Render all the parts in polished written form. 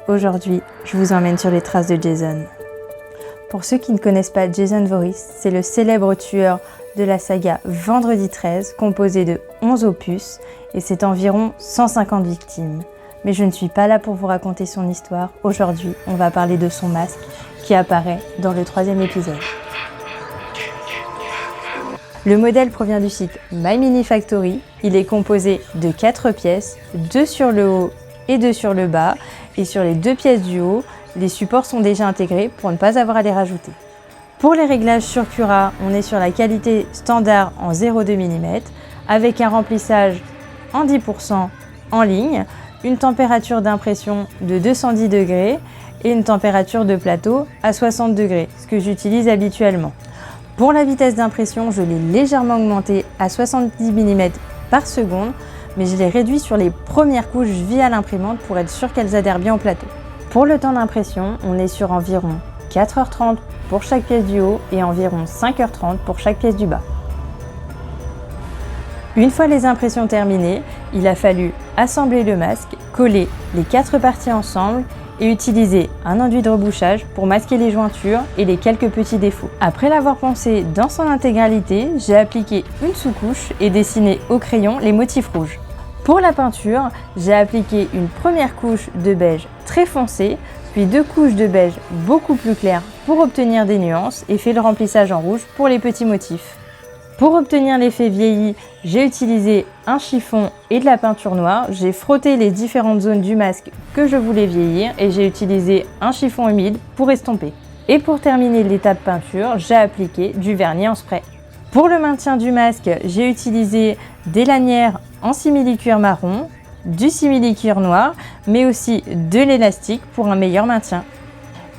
Aujourd'hui, je vous emmène sur les traces de Jason. Pour ceux qui ne connaissent pas Jason Voorhees, c'est le célèbre tueur de la saga Vendredi 13, composé de 11 opus, et c'est environ 150 victimes. Mais je ne suis pas là pour vous raconter son histoire. Aujourd'hui, on va parler de son masque qui apparaît dans le 3e épisode. Le modèle provient du site My Mini Factory. Il est composé de 4 pièces, 2 sur le haut et 2 sur le bas. Et sur les 2 pièces du haut, les supports sont déjà intégrés pour ne pas avoir à les rajouter. Pour les réglages sur Cura, on est sur la qualité standard en 0,2 mm avec un remplissage en 10% en ligne, une température d'impression de 210 degrés et une température de plateau à 60 degrés, ce que j'utilise habituellement. Pour la vitesse d'impression, je l'ai légèrement augmentée à 70 mm par seconde, mais je l'ai réduit sur les premières couches via l'imprimante pour être sûr qu'elles adhèrent bien au plateau. Pour le temps d'impression, on est sur environ 4h30 pour chaque pièce du haut et environ 5h30 pour chaque pièce du bas. Une fois les impressions terminées, il a fallu assembler le masque, coller les 4 parties ensemble et utiliser un enduit de rebouchage pour masquer les jointures et les quelques petits défauts. Après l'avoir poncé dans son intégralité, j'ai appliqué une sous-couche et dessiné au crayon les motifs rouges. Pour la peinture, j'ai appliqué une première couche de beige très foncé, puis 2 couches de beige beaucoup plus claires pour obtenir des nuances et fait le remplissage en rouge pour les petits motifs. Pour obtenir l'effet vieilli, j'ai utilisé un chiffon et de la peinture noire. J'ai frotté les différentes zones du masque que je voulais vieillir et j'ai utilisé un chiffon humide pour estomper. Et pour terminer l'étape peinture, j'ai appliqué du vernis en spray. Pour le maintien du masque, j'ai utilisé des lanières en simili-cuir marron, du simili-cuir noir, mais aussi de l'élastique pour un meilleur maintien.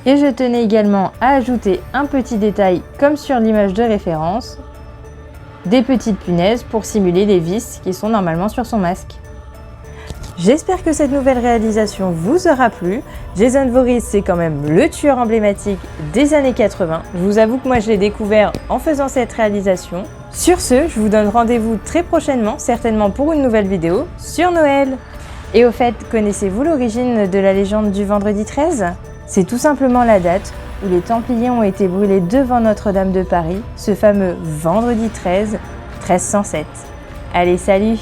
Et je tenais également à ajouter un petit détail comme sur l'image de référence, des petites punaises pour simuler les vis qui sont normalement sur son masque. J'espère que cette nouvelle réalisation vous aura plu. Jason Voorhees, c'est quand même le tueur emblématique des années 80. Je vous avoue que moi je l'ai découvert en faisant cette réalisation. Sur ce, je vous donne rendez-vous très prochainement, certainement pour une nouvelle vidéo sur Noël. Et au fait, connaissez-vous l'origine de la légende du Vendredi 13 ? C'est tout simplement la date où les Templiers ont été brûlés devant Notre-Dame de Paris, ce fameux Vendredi 13, 1307. Allez, salut!